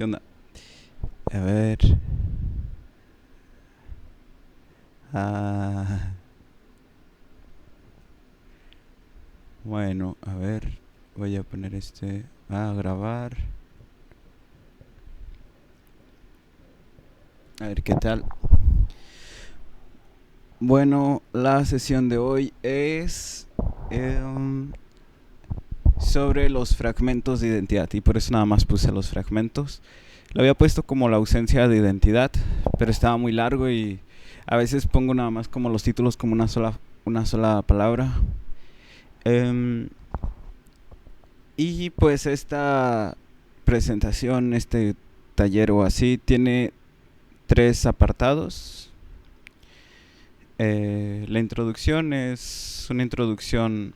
¿Qué onda? A ver. Ah, bueno, a ver. Voy a poner a grabar. A ver qué tal. Bueno, la sesión de hoy es sobre los fragmentos de identidad. Y por eso nada más puse los fragmentos. Lo había puesto como la ausencia de identidad, pero estaba muy largo y a veces pongo nada más como los títulos como una sola palabra. Y pues esta presentación, este taller o así, tiene 3 apartados. La introducción es una introducción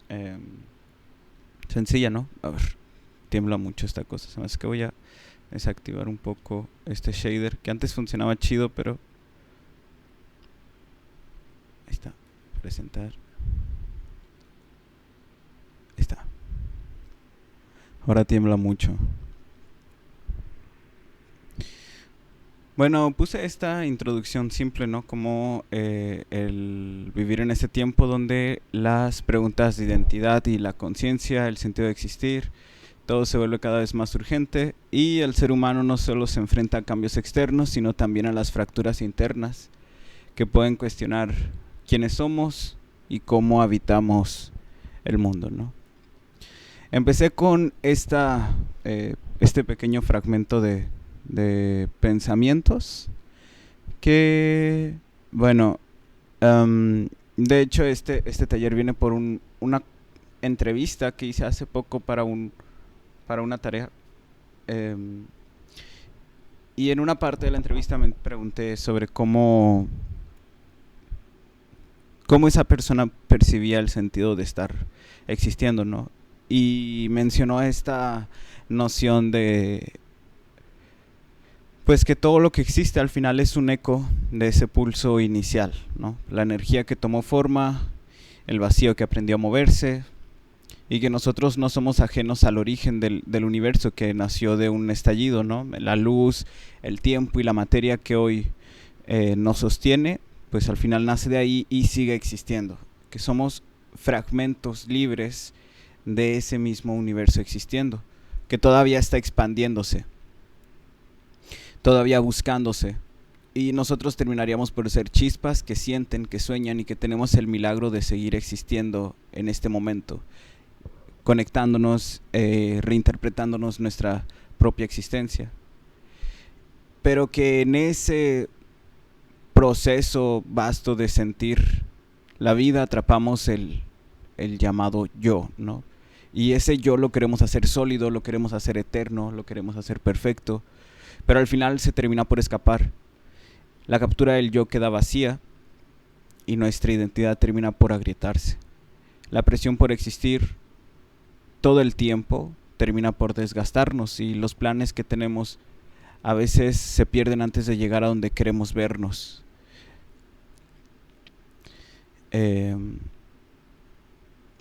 eh, sencilla, ¿no? A ver, tiembla mucho esta cosa. Además que voy a desactivar un poco este shader que antes funcionaba chido, pero ahí está. Presentar. Ahí está. Ahora tiembla mucho. Bueno, puse esta introducción simple, ¿no? Como el vivir en este tiempo donde las preguntas de identidad y la conciencia, el sentido de existir, todo se vuelve cada vez más urgente y el ser humano no solo se enfrenta a cambios externos, sino también a las fracturas internas que pueden cuestionar quiénes somos y cómo habitamos el mundo, ¿no? Empecé con este pequeño fragmento de pensamientos que, bueno, de hecho este taller viene por una entrevista que hice hace poco para una tarea. Y en una parte de la entrevista me pregunté sobre cómo esa persona percibía el sentido de estar existiendo, ¿no? Y mencionó esta noción de pues que todo lo que existe al final es un eco de ese pulso inicial, ¿no? La energía que tomó forma, el vacío que aprendió a moverse, y que nosotros no somos ajenos al origen del universo que nació de un estallido, ¿no? La luz, el tiempo y la materia que hoy nos sostiene, pues al final nace de ahí y sigue existiendo. Que somos fragmentos libres de ese mismo universo existiendo, que todavía está expandiéndose, todavía buscándose. Y nosotros terminaríamos por ser chispas que sienten, que sueñan y que tenemos el milagro de seguir existiendo en este momento, conectándonos, reinterpretándonos nuestra propia existencia. Pero que en ese proceso vasto de sentir la vida atrapamos el llamado yo, ¿no? Y ese yo lo queremos hacer sólido, lo queremos hacer eterno, lo queremos hacer perfecto, pero al final se termina por escapar. La captura del yo queda vacía y nuestra identidad termina por agrietarse. La presión por existir todo el tiempo termina por desgastarnos y los planes que tenemos a veces se pierden antes de llegar a donde queremos vernos. Eh,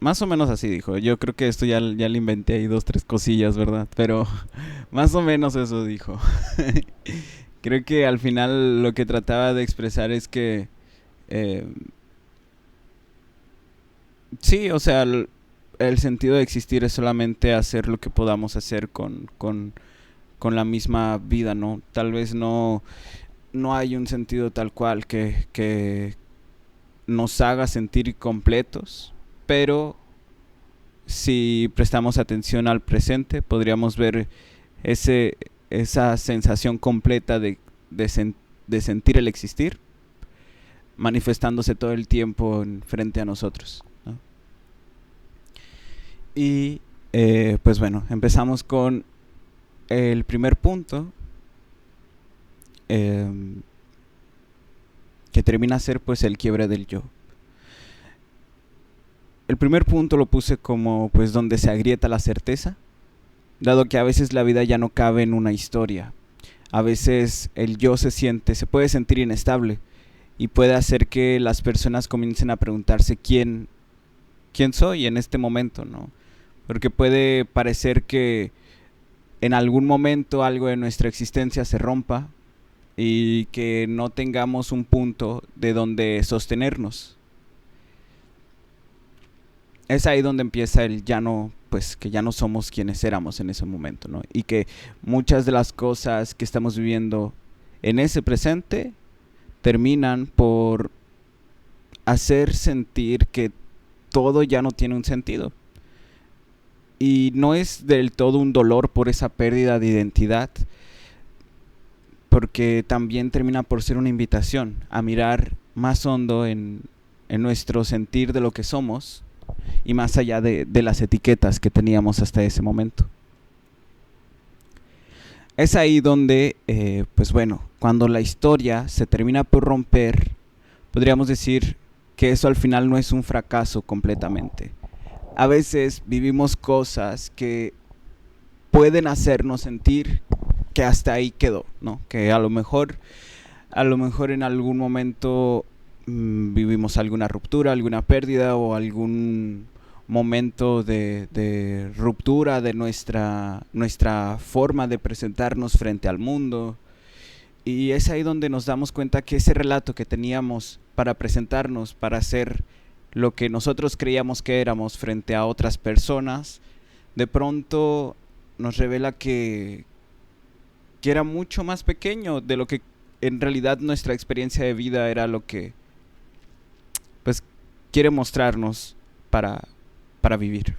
Más o menos así dijo. Yo creo que esto ya le inventé ahí 2, 3 cosillas, ¿verdad? Pero más o menos eso dijo. Creo que al final lo que trataba de expresar es que eh, sí, o sea, el sentido de existir es solamente hacer lo que podamos hacer con la misma vida, ¿no? Tal vez no hay un sentido tal cual que nos haga sentir completos, pero si prestamos atención al presente, podríamos ver esa sensación completa de sentir el existir manifestándose todo el tiempo frente a nosotros, ¿no? Y pues bueno, empezamos con el primer punto, eh, que termina a ser pues el quiebre del yo. El primer punto lo puse como pues donde se agrieta la certeza, dado que a veces la vida ya no cabe en una historia. A veces el yo se puede sentir inestable y puede hacer que las personas comiencen a preguntarse quién soy en este momento, ¿no? Porque puede parecer que en algún momento algo de nuestra existencia se rompa y que no tengamos un punto de donde sostenernos. Es ahí donde empieza el ya no, pues que ya no somos quienes éramos en ese momento, ¿no? Y que muchas de las cosas que estamos viviendo en ese presente terminan por hacer sentir que todo ya no tiene un sentido. Y no es del todo un dolor por esa pérdida de identidad, porque también termina por ser una invitación a mirar más hondo en nuestro sentir de lo que somos y más allá de las etiquetas que teníamos hasta ese momento. Es ahí donde, pues bueno, cuando la historia se termina por romper, podríamos decir que eso al final no es un fracaso completamente. A veces vivimos cosas que pueden hacernos sentir que hasta ahí quedó, ¿no? Que a lo mejor en algún momento vivimos alguna ruptura, alguna pérdida o algún momento de ruptura de nuestra forma de presentarnos frente al mundo. Y es ahí donde nos damos cuenta que ese relato que teníamos para presentarnos, para ser lo que nosotros creíamos que éramos frente a otras personas, de pronto nos revela que era mucho más pequeño de lo que en realidad nuestra experiencia de vida era lo que pues quiere mostrarnos para vivir.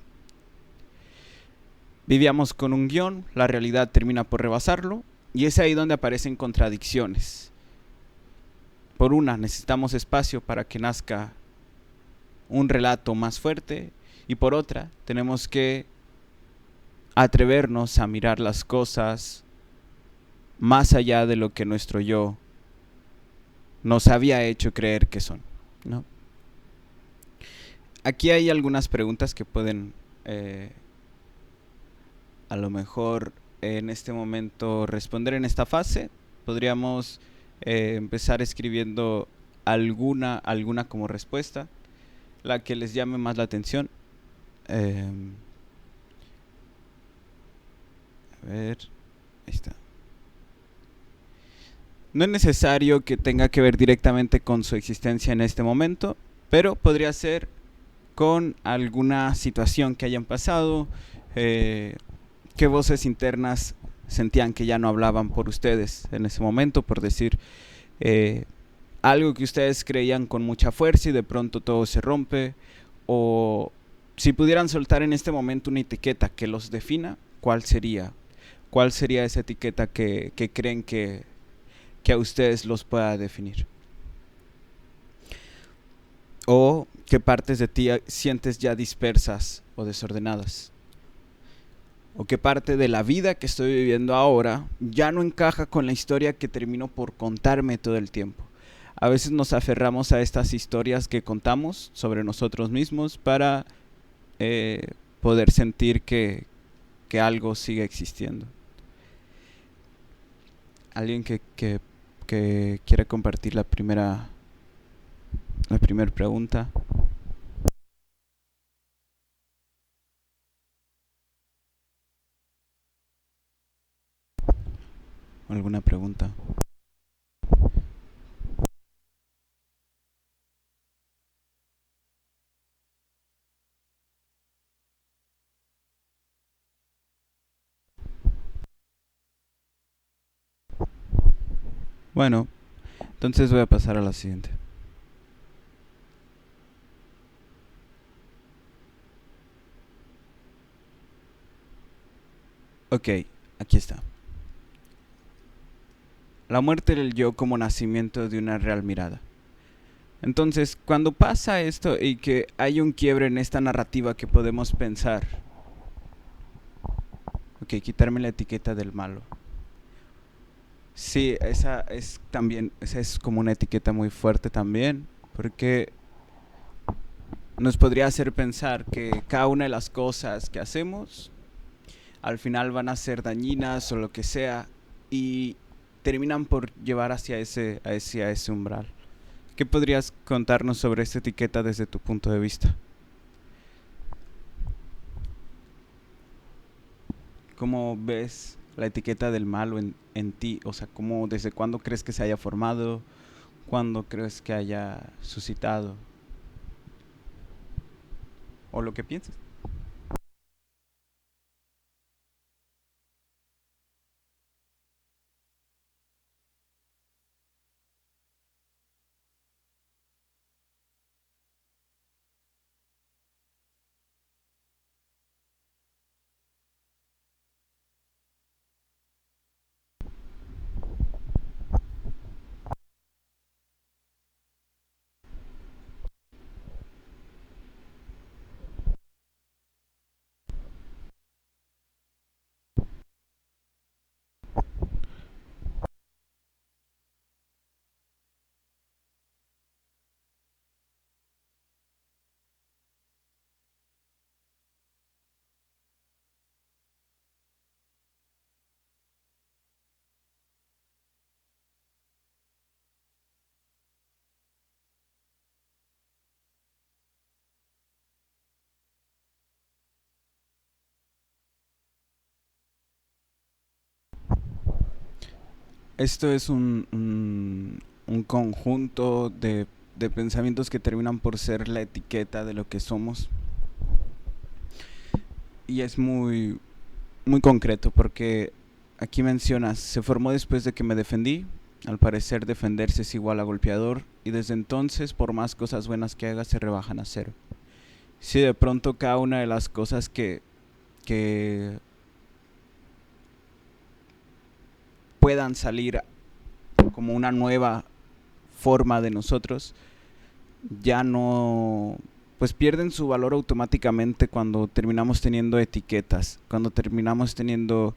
Vivíamos con un guión, la realidad termina por rebasarlo y es ahí donde aparecen contradicciones. Por una, necesitamos espacio para que nazca un relato más fuerte y por otra, tenemos que atrevernos a mirar las cosas más allá de lo que nuestro yo nos había hecho creer que son, ¿no? Aquí hay algunas preguntas que pueden a lo mejor en este momento responder en esta fase. Podríamos empezar escribiendo alguna como respuesta, la que les llame más la atención. A ver, ahí está. No es necesario que tenga que ver directamente con su existencia en este momento, pero podría ser con alguna situación que hayan pasado, qué voces internas sentían que ya no hablaban por ustedes en ese momento, por decir algo que ustedes creían con mucha fuerza y de pronto todo se rompe, o si pudieran soltar en este momento una etiqueta que los defina, ¿cuál sería? ¿Cuál sería esa etiqueta que creen que a ustedes los pueda definir? ¿O qué partes de ti sientes ya dispersas o desordenadas? ¿O qué parte de la vida que estoy viviendo ahora ya no encaja con la historia que termino por contarme todo el tiempo? A veces nos aferramos a estas historias que contamos sobre nosotros mismos para poder sentir que algo sigue existiendo. ¿Alguien que quiera compartir la primera pregunta? ¿Alguna pregunta? Bueno, entonces voy a pasar a la siguiente. Ok, aquí está. La muerte del yo como nacimiento de una real mirada. Entonces, cuando pasa esto y que hay un quiebre en esta narrativa que podemos pensar, ok, quitarme la etiqueta del malo. Sí, esa es también, esa es como una etiqueta muy fuerte también, porque nos podría hacer pensar que cada una de las cosas que hacemos al final van a ser dañinas o lo que sea y terminan por llevar hacia ese umbral. ¿Qué podrías contarnos sobre esta etiqueta desde tu punto de vista? ¿Cómo ves la etiqueta del malo en ti? O sea, ¿cómo, desde cuándo crees que se haya formado? ¿Cuándo crees que haya suscitado? ¿O lo que piensas? Esto es un conjunto de pensamientos que terminan por ser la etiqueta de lo que somos. Y es muy concreto porque aquí mencionas, se formó después de que me defendí. Al parecer defenderse es igual a golpeador y desde entonces por más cosas buenas que haga se rebajan a cero. Si de pronto cada una de las cosas que puedan salir como una nueva forma de nosotros, ya no, pues pierden su valor automáticamente cuando terminamos teniendo etiquetas, cuando terminamos teniendo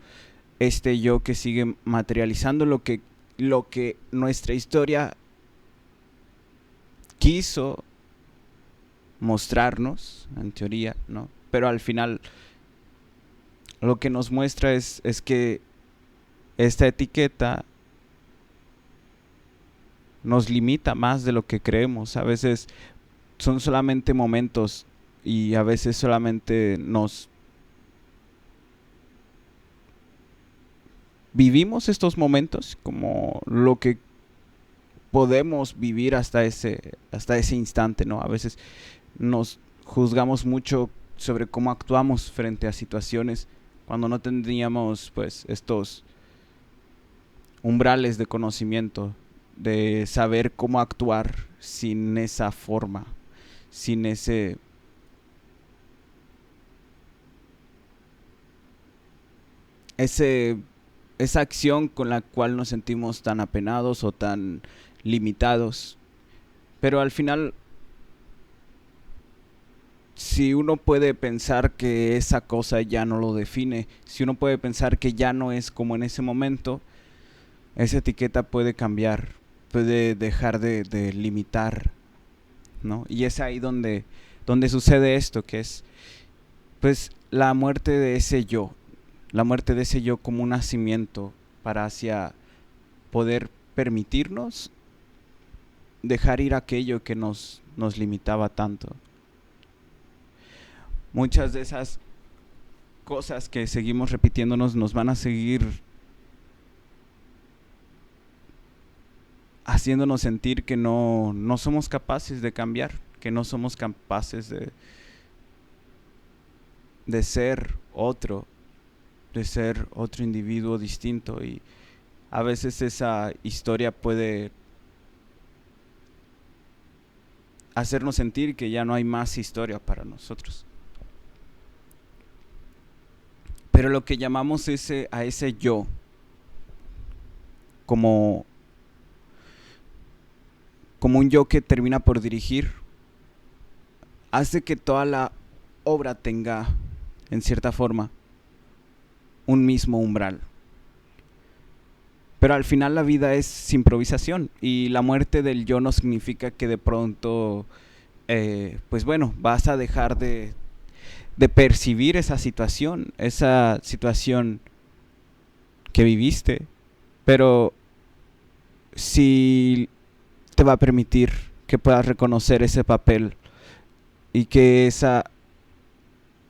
este yo que sigue materializando lo que nuestra historia quiso mostrarnos, en teoría, ¿no? Pero al final lo que nos muestra es que esta etiqueta nos limita más de lo que creemos. A veces son solamente momentos y a veces solamente nos vivimos estos momentos como lo que podemos vivir hasta ese instante, ¿no? A veces nos juzgamos mucho sobre cómo actuamos frente a situaciones cuando no tendríamos pues estos umbrales de conocimiento, de saber cómo actuar sin esa forma, sin ese esa acción con la cual nos sentimos tan apenados o tan limitados. Pero al final, si uno puede pensar que esa cosa ya no lo define, si uno puede pensar que ya no es como en ese momento, esa etiqueta puede cambiar, puede dejar de limitar, ¿no? Y es ahí donde sucede esto, que es pues la muerte de ese yo, la muerte de ese yo como un nacimiento para hacia poder permitirnos dejar ir aquello que nos limitaba tanto. Muchas de esas cosas que seguimos repitiéndonos nos van a seguir haciéndonos sentir que no somos capaces de cambiar, que no somos capaces de de ser otro individuo distinto. Y a veces esa historia puede hacernos sentir que ya no hay más historia para nosotros. Pero lo que llamamos a ese yo como, como un yo que termina por dirigir, hace que toda la obra tenga, en cierta forma, un mismo umbral. Pero al final la vida es improvisación y la muerte del yo no significa que de pronto, pues bueno, vas a dejar de percibir esa situación que viviste, pero sí te va a permitir que puedas reconocer ese papel y que esa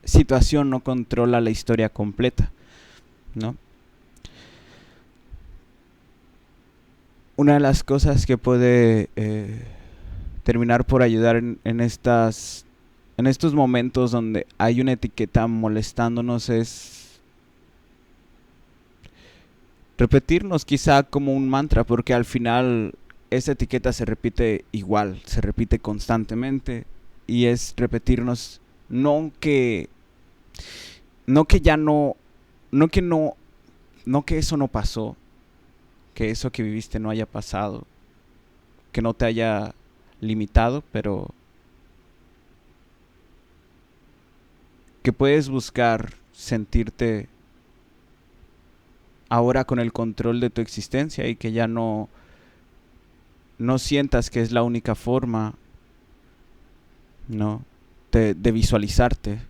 situación no controla la historia completa. ¿no? Una de las cosas que puede terminar por ayudar en estos momentos donde hay una etiqueta molestándonos es repetirnos quizá como un mantra, porque al final esa etiqueta se repite igual, se repite constantemente, y es repetirnos no que ya no, no que no, no que eso no pasó, que eso que viviste no haya pasado, que no te haya limitado, pero que puedes buscar sentirte ahora con el control de tu existencia, y que ya no sientas que es la única forma, ¿no? de visualizarte,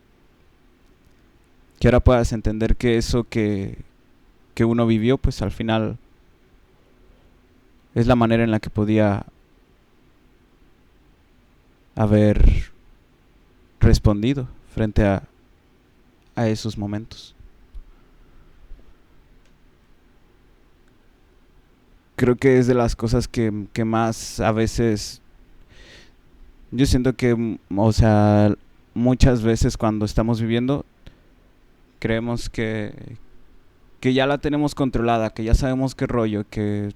que ahora puedas entender que eso que uno vivió, pues al final es la manera en la que podía haber respondido frente a esos momentos. Creo que es de las cosas que más a veces yo siento que, o sea, muchas veces cuando estamos viviendo creemos que ya la tenemos controlada, que ya sabemos qué rollo, que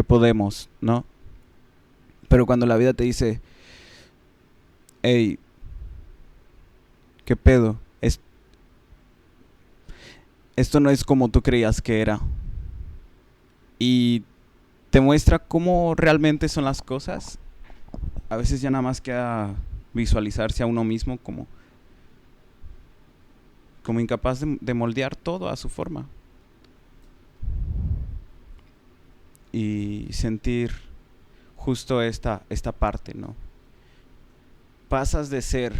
podemos, ¿no? Pero cuando la vida te dice, hey, ¿qué pedo? Esto no es como tú creías que era. Y te muestra cómo realmente son las cosas. A veces ya nada más queda visualizarse a uno mismo como incapaz de moldear todo a su forma. Y sentir justo esta parte, ¿no? Pasas de ser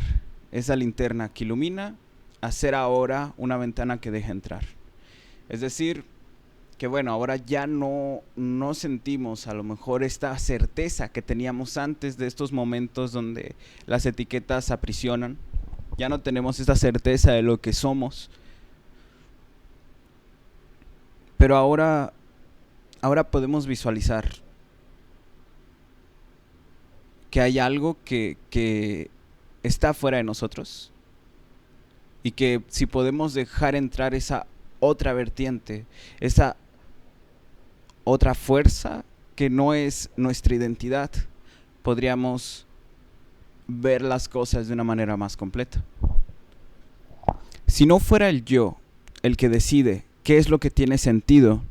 esa linterna que ilumina a ser ahora una ventana que deja entrar. Es decir, que bueno, ahora ya no sentimos a lo mejor esta certeza que teníamos antes de estos momentos donde las etiquetas aprisionan. Ya no tenemos esta certeza de lo que somos. Pero ahora podemos visualizar que hay algo que está fuera de nosotros, y que si podemos dejar entrar esa otra vertiente, esa otra fuerza que no es nuestra identidad, podríamos ver las cosas de una manera más completa. Si no fuera el yo el que decide qué es lo que tiene sentido,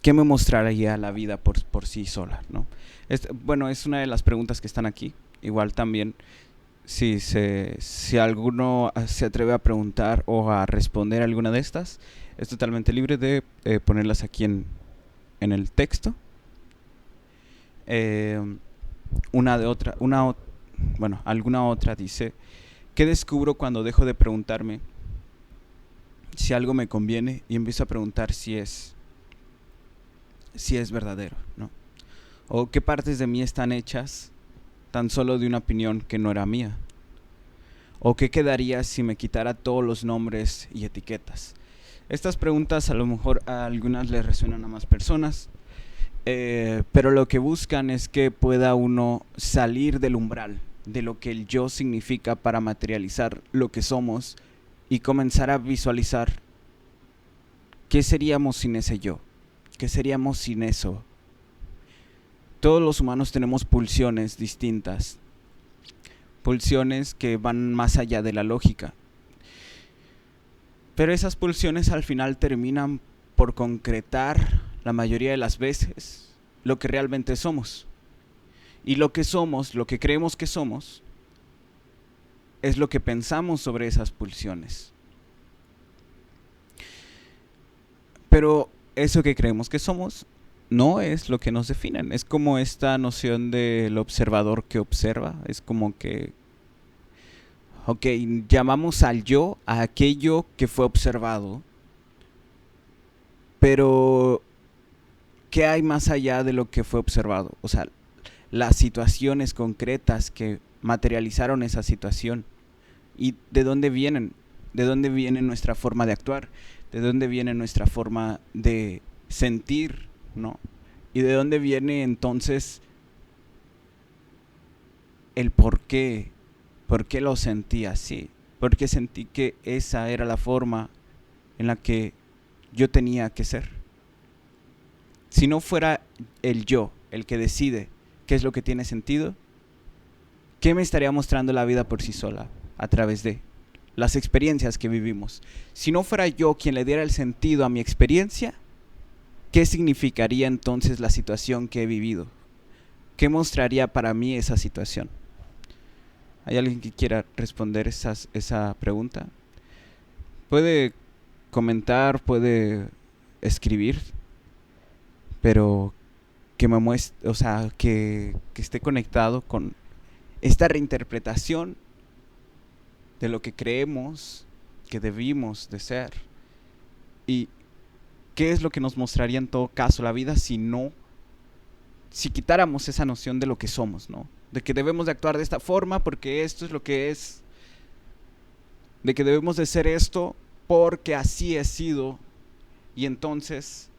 ¿qué me mostraría la vida por sí sola, ¿no? Bueno, es una de las preguntas que están aquí. Igual también, si alguno se atreve a preguntar o a responder alguna de estas, es totalmente libre de ponerlas aquí en el texto. Alguna otra dice: ¿qué descubro cuando dejo de preguntarme si algo me conviene y empiezo a preguntar si es verdadero, ¿no? O qué partes de mí están hechas tan solo de una opinión que no era mía. O qué quedaría si me quitara todos los nombres y etiquetas. Estas preguntas a lo mejor a algunas les resuenan a más personas, pero lo que buscan es que pueda uno salir del umbral de lo que el yo significa para materializar lo que somos y comenzar a visualizar qué seríamos sin ese yo, qué seríamos sin eso. Todos los humanos tenemos pulsiones distintas, pulsiones que van más allá de la lógica. Pero esas pulsiones al final terminan por concretar la mayoría de las veces lo que realmente somos. Y lo que somos, lo que creemos que somos, es lo que pensamos sobre esas pulsiones. Pero eso que creemos que somos no es lo que nos definen. Es como esta noción del observador que observa. Es como que, ok, llamamos al yo a aquello que fue observado, pero ¿qué hay más allá de lo que fue observado? O sea, las situaciones concretas que materializaron esa situación. ¿Y de dónde vienen? ¿De dónde viene nuestra forma de actuar? ¿De dónde viene nuestra forma de sentir, ¿no? ¿Y de dónde viene entonces el por qué? ¿Por qué lo sentí así? Porque sentí que esa era la forma en la que yo tenía que ser. Si no fuera el yo el que decide qué es lo que tiene sentido, ¿qué me estaría mostrando la vida por sí sola a través de las experiencias que vivimos? Si no fuera yo quien le diera el sentido a mi experiencia, ¿qué significaría entonces la situación que he vivido? ¿Qué mostraría para mí esa situación? ¿Hay alguien que quiera responder esa pregunta? Puede comentar, puede escribir, pero que me muestre, o sea, que esté conectado con esta reinterpretación de lo que creemos que debimos de ser. Y qué es lo que nos mostraría en todo caso la vida si quitáramos esa noción de lo que somos, ¿no? De que debemos de actuar de esta forma porque esto es lo que es, de que debemos de ser esto porque así he sido. Y entonces,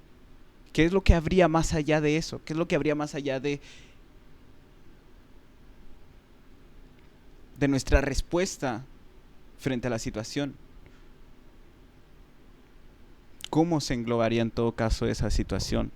¿qué es lo que habría más allá de eso? ¿Qué es lo que habría más allá de nuestra respuesta frente a la situación? ¿Cómo se englobaría en todo caso esa situación?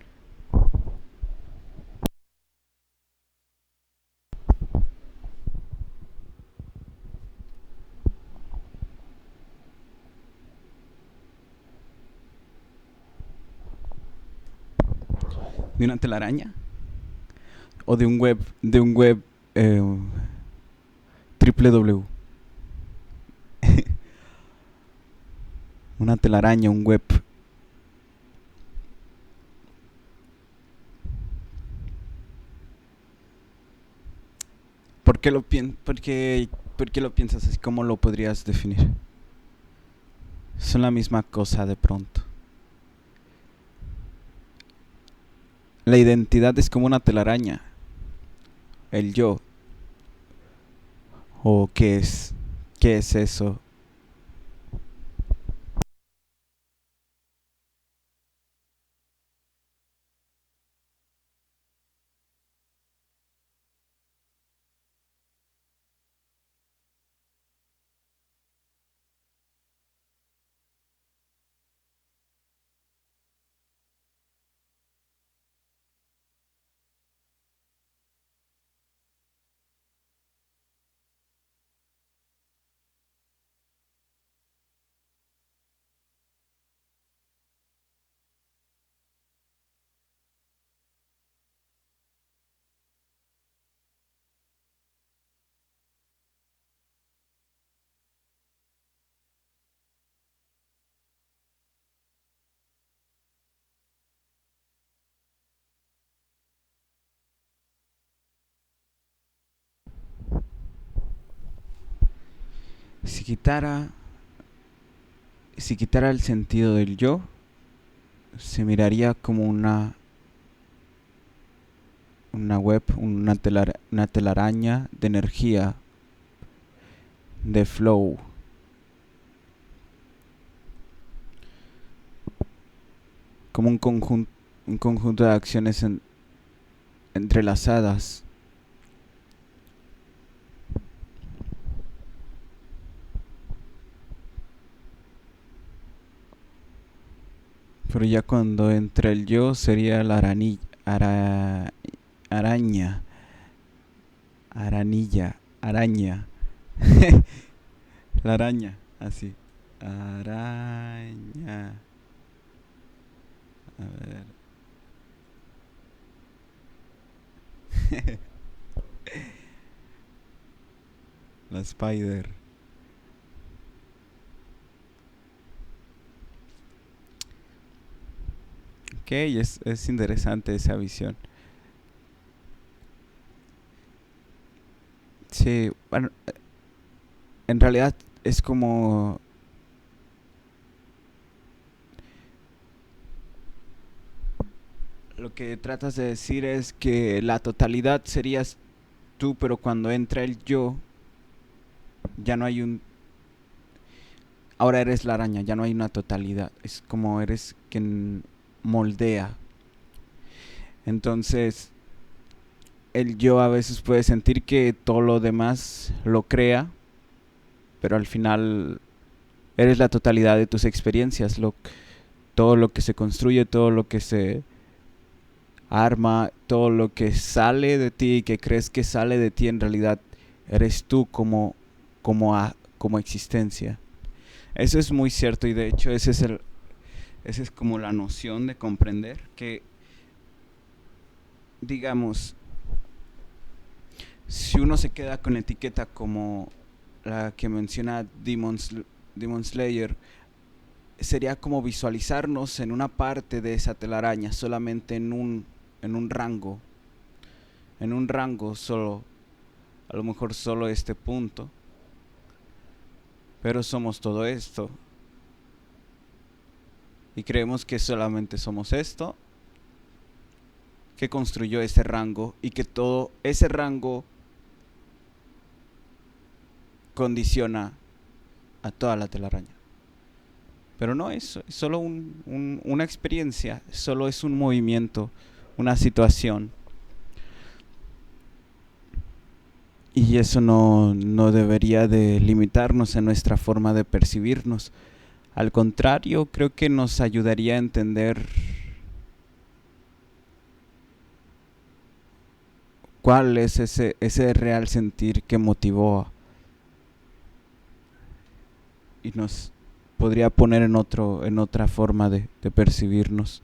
¿De una telaraña? ¿O de un web www? Una telaraña, un web. ¿Por qué por qué lo piensas así? ¿Cómo lo podrías definir? Son la misma cosa de pronto. La identidad es como una telaraña. El yo. ¿O qué es? ¿Qué es eso? Si quitara, si quitara el sentido del yo, se miraría como una web, una telaraña de energía, de flow, como un conjunto de acciones entrelazadas. Pero ya cuando entra el yo sería la araña, araña. La araña, así. Araña. A ver. La spider. Ok, es interesante esa visión. Sí, bueno, en realidad es como lo que tratas de decir es que la totalidad serías tú, pero cuando entra el yo, ya no hay un ahora eres la araña, ya no hay una totalidad, es como eres quien moldea. Entonces, el yo a veces puede sentir que todo lo demás lo crea, pero al final eres la totalidad de tus experiencias, todo lo que se construye, todo lo que se arma, todo lo que sale de ti y que crees que sale de ti, en realidad eres tú como existencia. Eso es muy cierto, y de hecho esa es como la noción de comprender que, digamos, si uno se queda con etiqueta como la que menciona Demon Slayer, sería como visualizarnos en una parte de esa telaraña, solamente en un rango, solo, a lo mejor solo este punto, pero somos todo esto y creemos que solamente somos esto, que construyó ese rango y que todo ese rango condiciona a toda la telaraña. Pero no, es solo una experiencia, solo es un movimiento, una situación. Y eso no debería de limitarnos en nuestra forma de percibirnos. Al contrario, creo que nos ayudaría a entender cuál es ese real sentir que motivó y nos podría poner en otra forma de percibirnos.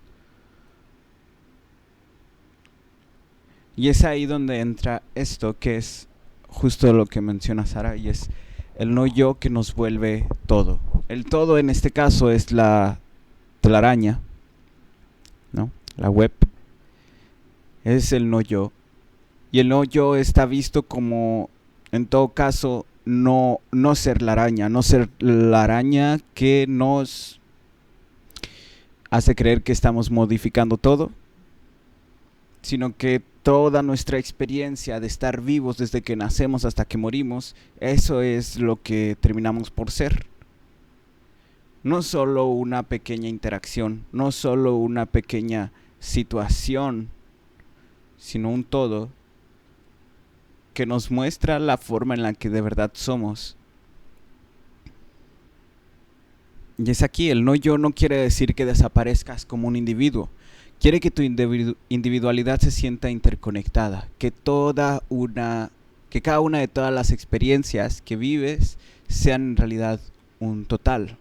Y es ahí donde entra esto, que es justo lo que menciona Sara, y es el no yo que nos vuelve todo. El todo en este caso es la telaraña, ¿no? La web. Es el no yo. Y el no yo está visto como, en todo caso, no ser la araña. No ser la araña que nos hace creer que estamos modificando todo, sino que toda nuestra experiencia de estar vivos desde que nacemos hasta que morimos, eso es lo que terminamos por ser. No solo una pequeña interacción, no solo una pequeña situación, sino un todo que nos muestra la forma en la que de verdad somos. Y es aquí, el no yo no quiere decir que desaparezcas como un individuo. Quiere que tu individualidad se sienta interconectada, que cada una de todas las experiencias que vives sean en realidad un total.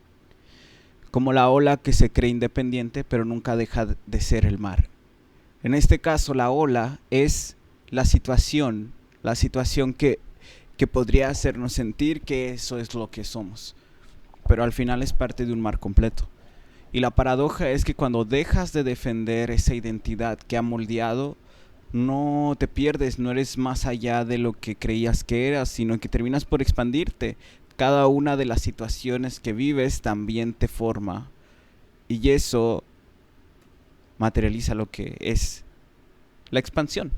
Como la ola que se cree independiente pero nunca deja de ser el mar. En este caso la ola es la situación que podría hacernos sentir que eso es lo que somos, pero al final es parte de un mar completo. Y la paradoja es que cuando dejas de defender esa identidad que ha moldeado, no te pierdes, no eres más allá de lo que creías que eras, sino que terminas por expandirte. Cada una de las situaciones que vives también te forma. Y eso materializa lo que es la expansión.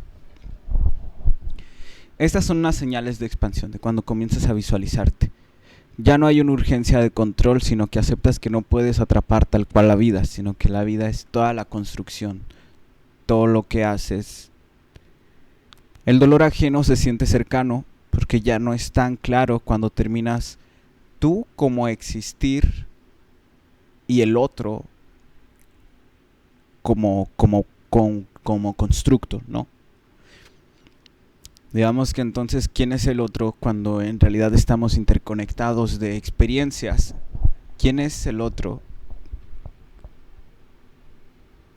Estas son unas señales de expansión, de cuando comienzas a visualizarte. Ya no hay una urgencia de control, sino que aceptas que no puedes atrapar tal cual la vida, sino que la vida es toda la construcción, todo lo que haces. El dolor ajeno se siente cercano porque ya no es tan claro cuando terminas tú como existir y el otro como constructo, ¿no? Digamos que entonces, ¿quién es el otro cuando en realidad estamos interconectados de experiencias? ¿Quién es el otro?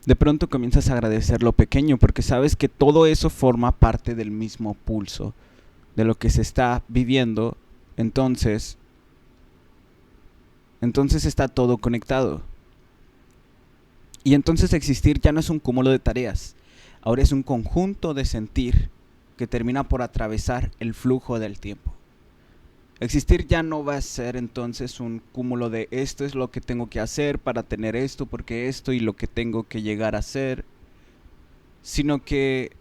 De pronto comienzas a agradecer lo pequeño porque sabes que todo eso forma parte del mismo pulso, de lo que se está viviendo. Entonces está todo conectado. Y entonces existir ya no es un cúmulo de tareas, ahora es un conjunto de sentir que termina por atravesar el flujo del tiempo. Existir ya no va a ser entonces un cúmulo de esto es lo que tengo que hacer para tener esto, porque esto y lo que tengo que llegar a ser, sino que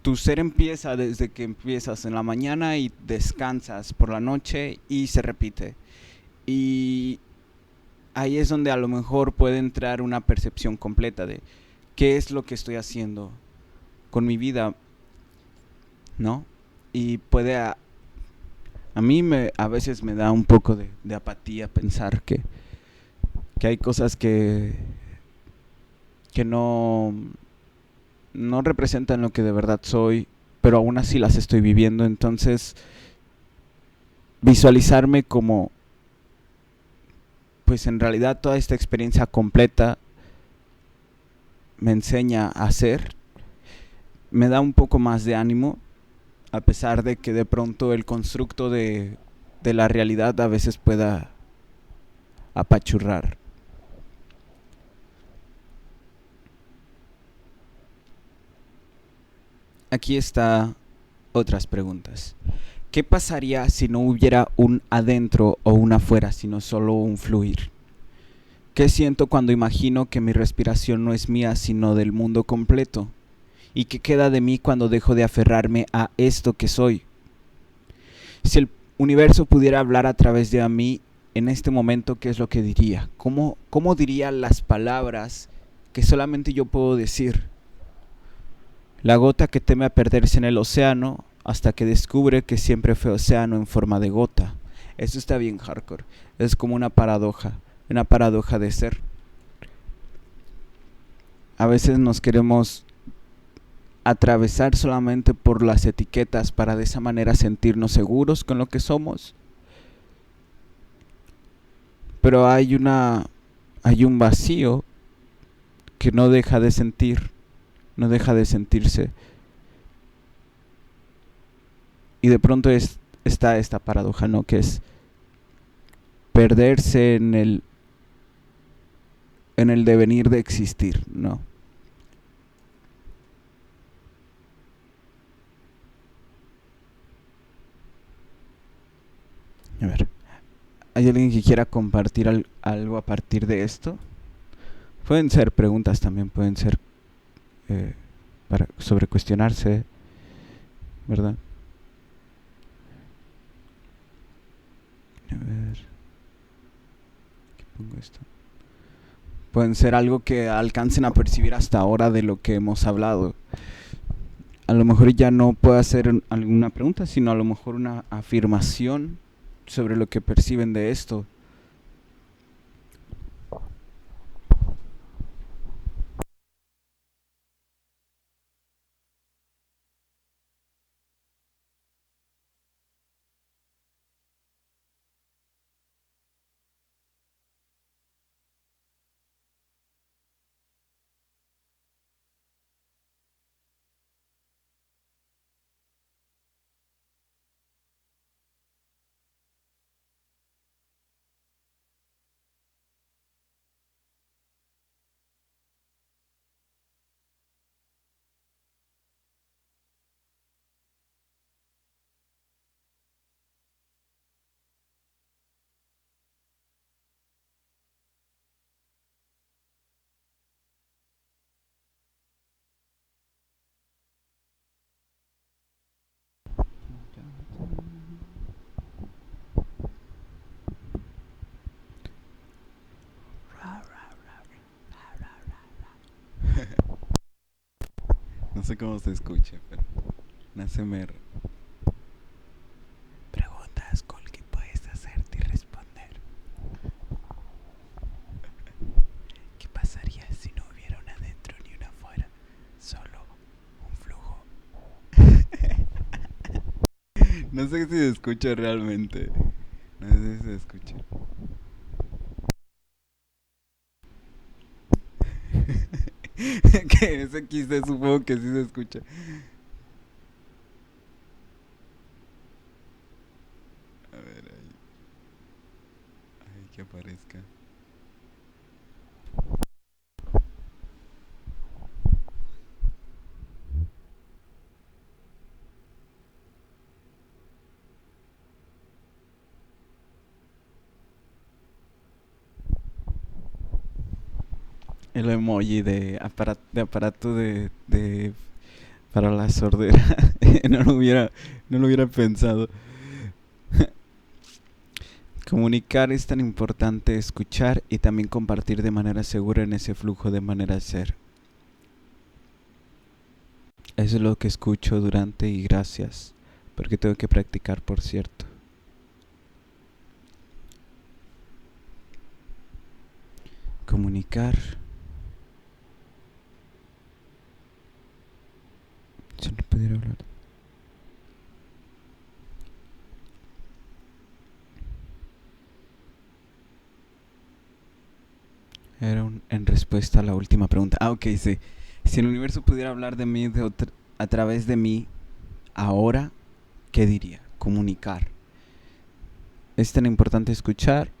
tu ser empieza desde que empiezas en la mañana y descansas por la noche y se repite. Y ahí es donde a lo mejor puede entrar una percepción completa de qué es lo que estoy haciendo con mi vida, ¿no? Y puede a mí a veces me da un poco de apatía pensar que hay cosas que no representan lo que de verdad soy, pero aún así las estoy viviendo. Entonces, visualizarme como, pues en realidad toda esta experiencia completa me enseña a ser, me da un poco más de ánimo, a pesar de que de pronto el constructo de la realidad a veces pueda apachurrar. Aquí está otras preguntas. ¿Qué pasaría si no hubiera un adentro o un afuera, sino solo un fluir? ¿Qué siento cuando imagino que mi respiración no es mía, sino del mundo completo? ¿Y qué queda de mí cuando dejo de aferrarme a esto que soy? Si el universo pudiera hablar a través de mí en este momento, ¿qué es lo que diría? ¿Cómo diría las palabras que solamente yo puedo decir? La gota que teme a perderse en el océano hasta que descubre que siempre fue océano en forma de gota. Eso está bien hardcore. Es como una paradoja de ser. A veces nos queremos atravesar solamente por las etiquetas para de esa manera sentirnos seguros con lo que somos. Pero hay un vacío que no deja de sentirse. Y de pronto está esta paradoja, ¿no? Que es perderse en el devenir de existir, ¿no? A ver, ¿hay alguien que quiera compartir algo a partir de esto? Pueden ser preguntas también, pueden ser sobre cuestionarse, ¿verdad? A ver, ¿qué pongo esto? Pueden ser algo que alcancen a percibir hasta ahora de lo que hemos hablado. A lo mejor ya no puedo hacer alguna pregunta, sino a lo mejor una afirmación sobre lo que perciben de esto. No sé cómo se escucha, pero una ASMR. Preguntas con que puedes hacerte y responder. ¿Qué pasaría si no hubiera un adentro ni un afuera? Solo un flujo. No sé si se escucha realmente. No sé si se escucha. Que ese quise, supongo que sí se escucha. A ver, ahí que aparezca. El emoji de aparato para la sordera. no lo hubiera pensado. Comunicar es tan importante, escuchar y también compartir de manera segura en ese flujo de manera de ser. Eso es lo que escucho durante y gracias, porque tengo que practicar, por cierto. Comunicar. Si no pudiera hablar. Era en respuesta a la última pregunta. Ok, sí. Si el universo pudiera hablar de mí a través de mí ahora, ¿qué diría? Comunicar. Es tan importante escuchar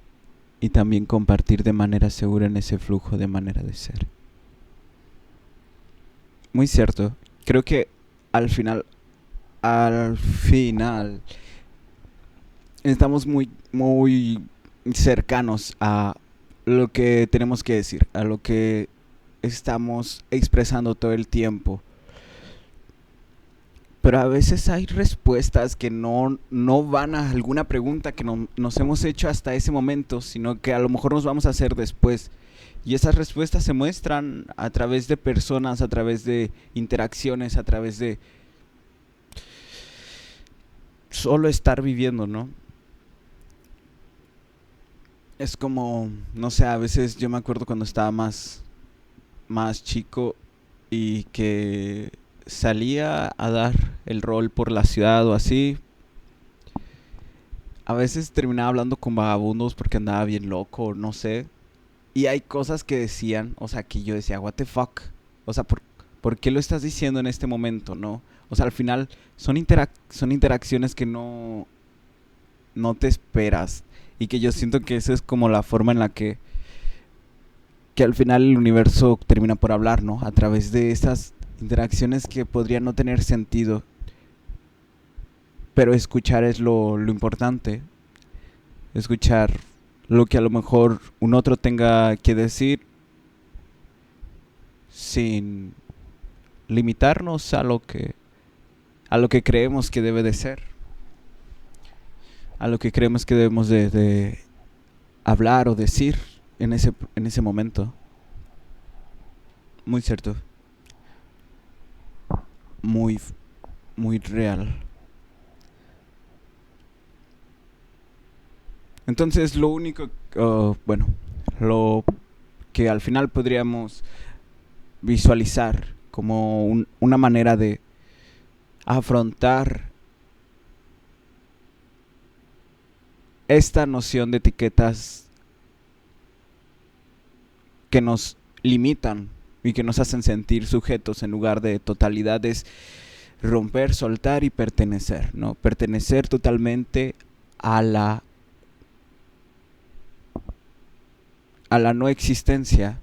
y también compartir de manera segura en ese flujo de manera de ser. Muy cierto. Creo que al final estamos muy cercanos a lo que tenemos que decir, a lo que estamos expresando todo el tiempo. Pero a veces hay respuestas que no van a alguna pregunta que nos hemos hecho hasta ese momento, sino que a lo mejor nos vamos a hacer después. Y esas respuestas se muestran a través de personas, a través de interacciones, a través de solo estar viviendo, ¿no? Es como, no sé, a veces yo me acuerdo cuando estaba más chico y que salía a dar el rol por la ciudad o así. A veces terminaba hablando con vagabundos porque andaba bien loco, no sé. Y hay cosas que decían, o sea, que yo decía, what the fuck. O sea, ¿por qué lo estás diciendo en este momento, no? O sea, al final son interacciones que no te esperas. Y que yo siento que esa es como la forma en la que al final el universo termina por hablar, ¿no? A través de esas interacciones que podrían no tener sentido. Pero escuchar es lo importante. Escuchar lo que a lo mejor un otro tenga que decir sin limitarnos a lo que creemos que debe de ser, a lo que creemos que debemos de hablar o decir en ese momento. Muy cierto. Muy real. Entonces lo único, lo que al final podríamos visualizar como una manera de afrontar esta noción de etiquetas que nos limitan y que nos hacen sentir sujetos en lugar de totalidad es romper, soltar y pertenecer, ¿no? Pertenecer totalmente a la no existencia.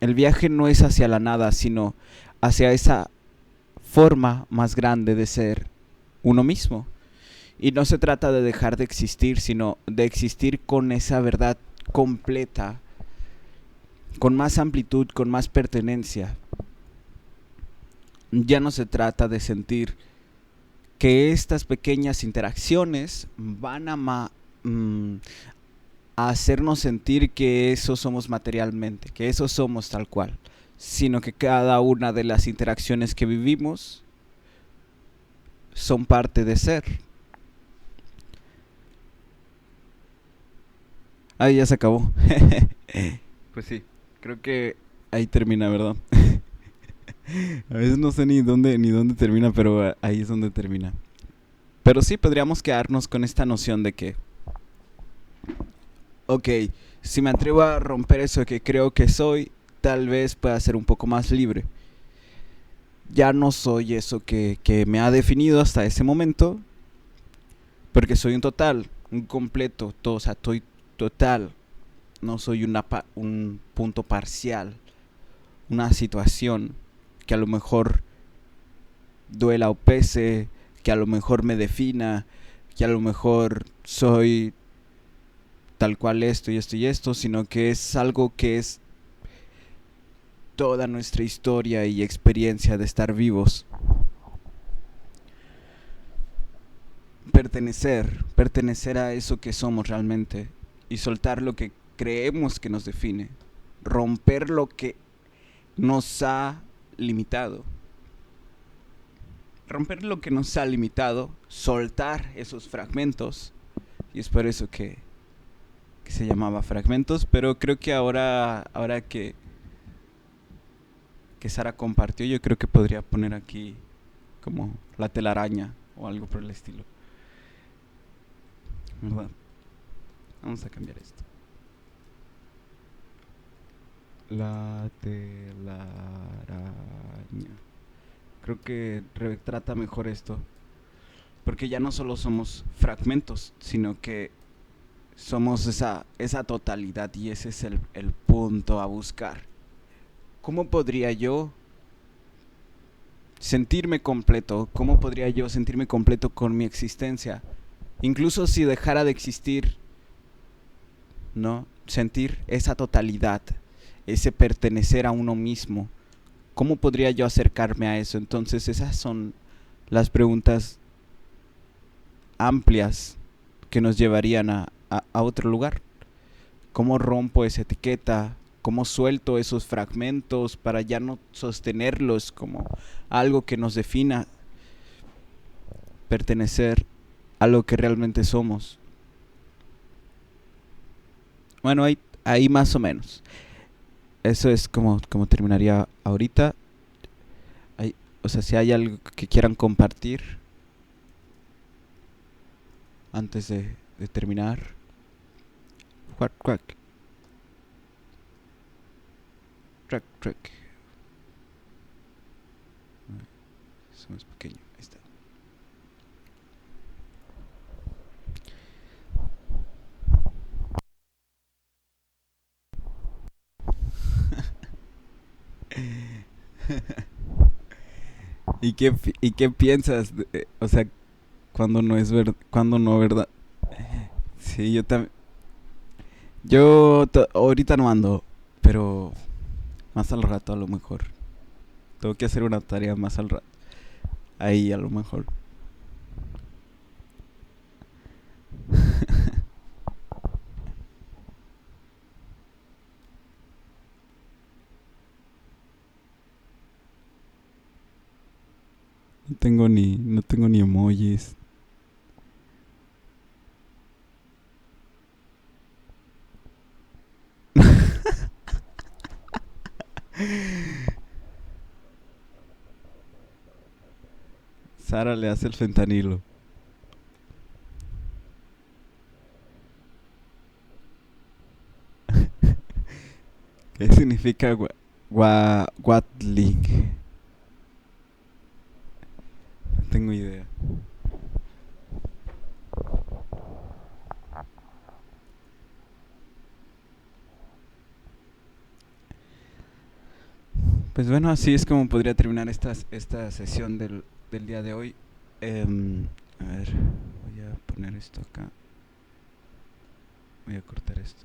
El viaje no es hacia la nada, sino hacia esa forma más grande de ser uno mismo. Y no se trata de dejar de existir, sino de existir con esa verdad completa, con más amplitud, con más pertenencia. Ya no se trata de sentir que estas pequeñas interacciones van a hacernos sentir que eso somos materialmente, que eso somos tal cual, sino que cada una de las interacciones que vivimos son parte de ser. Ahí ya se acabó. Pues sí, creo que ahí termina, ¿verdad? A veces no sé ni dónde termina, pero ahí es donde termina. Pero sí podríamos quedarnos con esta noción de que, ok, si me atrevo a romper eso que creo que soy, tal vez pueda ser un poco más libre. Ya no soy eso que me ha definido hasta ese momento, porque soy un total, un completo, todo, o sea, estoy total. No soy un punto parcial, una situación que a lo mejor duela o pese, que a lo mejor me defina, que a lo mejor soy tal cual esto y esto y esto, sino que es algo que es toda nuestra historia y experiencia de estar vivos. Pertenecer a eso que somos realmente, y soltar lo que creemos que nos define, romper lo que nos ha limitado, soltar esos fragmentos, y es por eso que se llamaba Fragmentos, pero creo que ahora que Sara compartió, yo creo que podría poner aquí como la telaraña o algo por el estilo, ¿verdad? Vamos a cambiar esto. La telaraña. Creo que retrata mejor esto, porque ya no solo somos fragmentos, sino que somos esa totalidad, y ese es el punto a buscar. ¿Cómo podría yo sentirme completo? ¿Cómo podría yo sentirme completo con mi existencia? Incluso si dejara de existir, ¿no? Sentir esa totalidad, ese pertenecer a uno mismo. ¿Cómo podría yo acercarme a eso? Entonces esas son las preguntas amplias que nos llevarían a otro lugar. ¿Cómo rompo esa etiqueta? ¿Cómo suelto esos fragmentos para ya no sostenerlos como algo que nos defina? Pertenecer a lo que realmente somos. Bueno, ahí más o menos. Eso es como terminaría ahorita. O sea, si hay algo que quieran compartir antes de terminar. Quack, quack. Track, track. Es más pequeño. Ahí está. ¿Y qué piensas? O sea, cuando no es verdad, cuando no, ¿verdad? Sí, yo también. Ahorita no ando, pero más al rato a lo mejor. Tengo que hacer una tarea más al rato. Ahí a lo mejor. No tengo ni emojis. Sara le hace el fentanilo. ¿Qué significa Watling? No tengo idea. Pues bueno, así es como podría terminar esta sesión del día de hoy. A ver, voy a poner esto acá. Voy a cortar esto.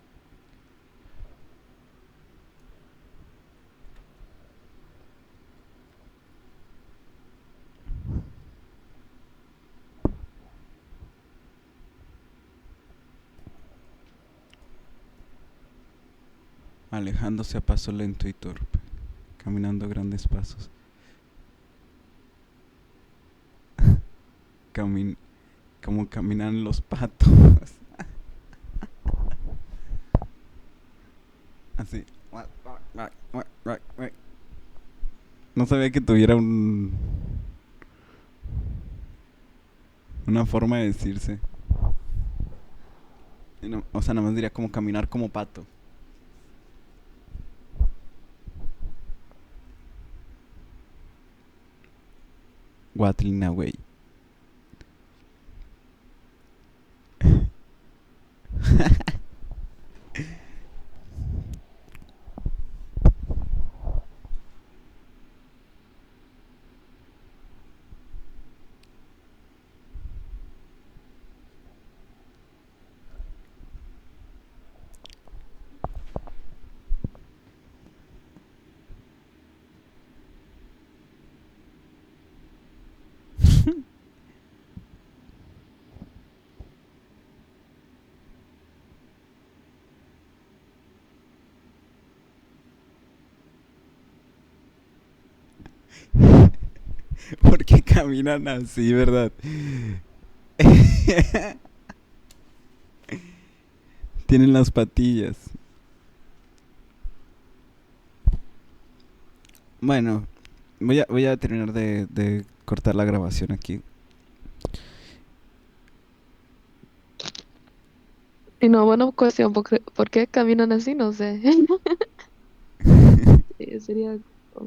Alejándose a paso lento y torpe, caminando grandes pasos. Como caminan los patos. Así. No sabía que tuviera una forma de decirse. No, o sea, nada más diría como caminar como pato. Guatlina, güey. Caminan así, ¿verdad? Tienen las patillas. Bueno, voy a terminar de cortar la grabación aquí. Y no, buena cuestión, ¿por qué caminan así? No sé. Sería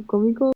cómico.